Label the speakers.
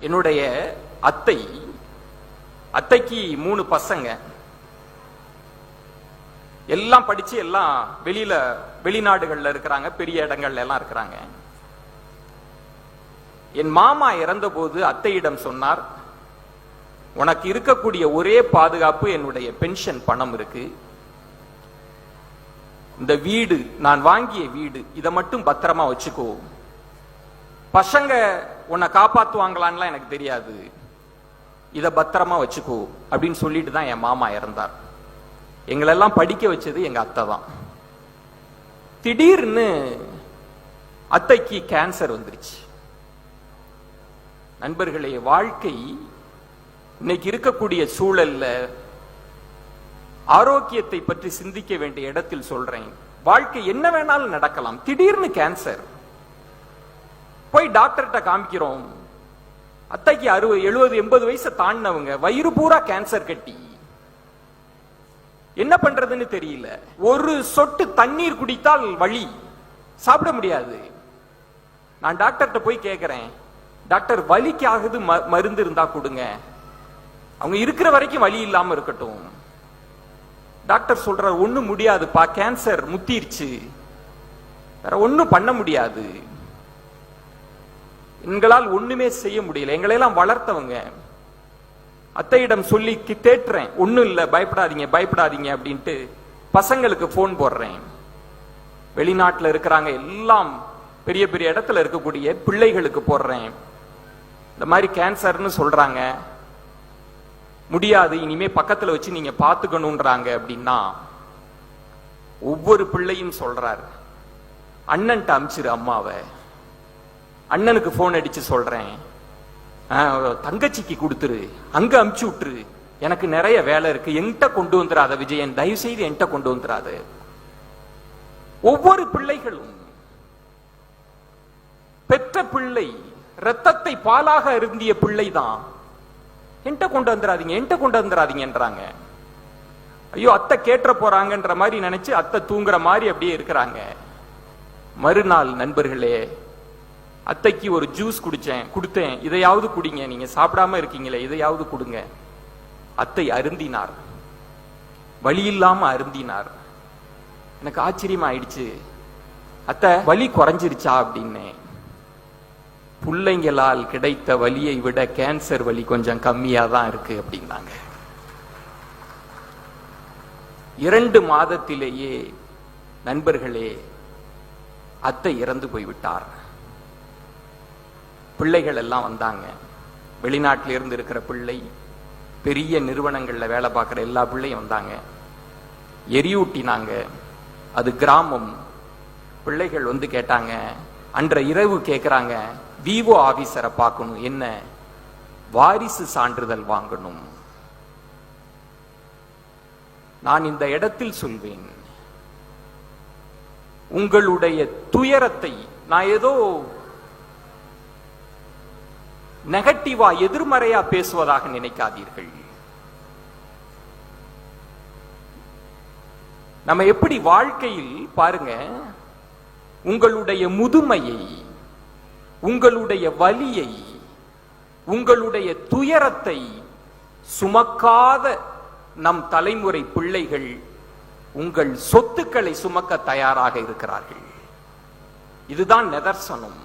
Speaker 1: என்னுடைய அத்தைக்கு 3 பசங்க, எல்லாம் படிச்சு எல்லாம் வெளிநாடுகள்ல இருக்கிறாங்க, பெரிய இடங்கள்ல எல்லாம் இருக்கிறாங்க. என் மாமா இறந்த போது அத்தையிடம் சொன்னார், உனக்கு இருக்கக்கூடிய ஒரே பாதுகாப்பு என்னுடைய பென்ஷன் பணம் இருக்கு, இந்த வீடு நான் வாங்கிய வீடு, இதை மட்டும் பத்திரமா வச்சுக்கோ, பசங்க உன்னை காப்பாத்துவாங்களான்லாம் எனக்கு தெரியாது, இத பத்திரமா வச்சுக்கோ அப்படின்னு சொல்லிட்டு தான் என் மாமா இறந்தார். எங்களெல்லாம் படிக்க வச்சது எங்க அத்தை தான். திடீர்னு அத்தைக்கு கேன்சர் வந்துருச்சு. நண்பர்களே, வாழ்க்கை இன்னைக்கு இருக்கக்கூடிய சூழல்ல ஆரோக்கியத்தை பற்றி சிந்திக்க வேண்டிய இடத்தில் சொல்றேன். வாழ்க்கை என்ன வேணாலும் நடக்கலாம். திடீர்னு கேன்சர், போய் டாக்டர்கிட்ட காமிக்கிறோம். அத்தைக்கு 60, 70, 80 வயசு தாண்டினவங்க, வயிறு பூரா கேன்சர் கட்டி, என்ன பண்றதுன்னு தெரியல. ஒரு சொட்டு தண்ணீர் குடித்தால் வலி, சாப்பிட முடியாது. நான் டாக்டர்கிட்ட போய் கேட்கிறேன், டாக்டர் வலிக்காகுது மருந்து இருந்தா கொடுங்க, அவங்க இருக்கிற வரைக்கும் வலி இல்லாம இருக்கட்டும். டாக்டர் சொல்ற, ஒண்ணும் முடியாதுப்பா, கேன்சர் முத்திருச்சு, வேற ஒண்ணும் பண்ண முடியாது, எங்களால் ஒண்ணுமே செய்ய முடியல. எங்களையெல்லாம் வளர்த்தவங்க. அத்தையிடம் சொல்லி தேற்றுறேன், ஒண்ணும் இல்ல, பயப்படாதீங்க பயப்படாதீங்க அப்படின்ட்டு பசங்களுக்கு போன் போடுறேன். வெளிநாட்டுல இருக்கிறாங்க, எல்லாம் பெரிய பெரிய இடத்துல இருக்கக்கூடிய பிள்ளைகளுக்கு போடுறேன். இந்த மாதிரி கேன்சர்னு சொல்றாங்க, முடியாது, இனிமே பக்கத்துல வச்சு நீங்க பாத்துக்கணும்ன்றாங்க அப்படின்னா, ஒவ்வொரு பிள்ளையும் சொல்றாரு, அண்ணன்ட்ட அமிச்சிரு அம்மாவை. அண்ணனுக்கு போன் அடிச்சு சொல்றேன், தங்கச்சிக்கு கொடுத்துரு, அங்க அமுச்சு விட்டுரு, எனக்கு நிறைய வேலை இருக்கு, என்கிட்ட கொண்டு வந்துடாத விஜயன், தயவு செய்து என்கிட்ட கொண்டு வந்துடாத. ஒவ்வொரு பிள்ளைகளும், பெற்ற பிள்ளை, ரத்தத்தை பாலாக அருந்திய பிள்ளை தான், என்கிட்ட கொண்டு வந்துடாதீங்க என்கிட்ட கொண்டு வந்துடாதீங்கன்றாங்க. ஐயோ, அத்தை கேட்ட போறாங்கன்ற மாதிரி நினைச்சு அத்தை தூங்குற மாதிரி அப்படியே இருக்கிறாங்க. மறுநாள் நண்பர்களே, அத்தைக்கு ஒரு ஜூஸ் கொடுத்தேன், இதையாவது குடிங்க, நீங்க சாப்பிடாம இருக்கீங்களே, இதையாவது கொடுங்க. அத்தை அருந்தினார், வலி இல்லாம அருந்தினார். எனக்கு ஆச்சரியம் ஆயிடுச்சு, அத்தை வலி குறைஞ்சிருச்சா அப்படின்னு. பிள்ளைங்களால் கிடைத்த வலியை விட கேன்சர் வலி கொஞ்சம் கம்மியா தான் இருக்கு அப்படின்னாங்க. 2 மாதத்திலேயே நண்பர்களே, அத்தை இறந்து போய்விட்டார். பிள்ளைகள் எல்லாம் வந்தாங்க, வெளிநாட்டில இருந்து இருக்கிற பிள்ளை, பெரிய நிறுவனங்கள்ல வேலை பார்க்கிற எல்லா பிள்ளையும் வந்தாங்க. எரியூட்டினாங்க. அது கிராமம். பிள்ளைகள் வந்து கேட்டாங்க, அன்ற இரவு கேட்கிறாங்க, விவோ ஆபீசரை பார்க்கணும், என்ன வாரிசு சான்றிதழ் வாங்கணும். நான் இந்த இடத்தில் சொல்வேன், உங்களுடைய துயரத்தை நான் ஏதோ நெகட்டிவா எதிர்மறையா பேசுவதாக நினைக்காதீர்கள். நம்ம எப்படி வாழ்க்கையில் பாருங்க, உங்களுடைய முதுமையை, உங்களுடைய வலியை, உங்களுடைய துயரத்தை சுமக்காத நம் தலைமுறை பிள்ளைகள் உங்கள் சொத்துக்களை சுமக்க தயாராக இருக்கிறார்கள். இதுதான் நிதர்சனம்.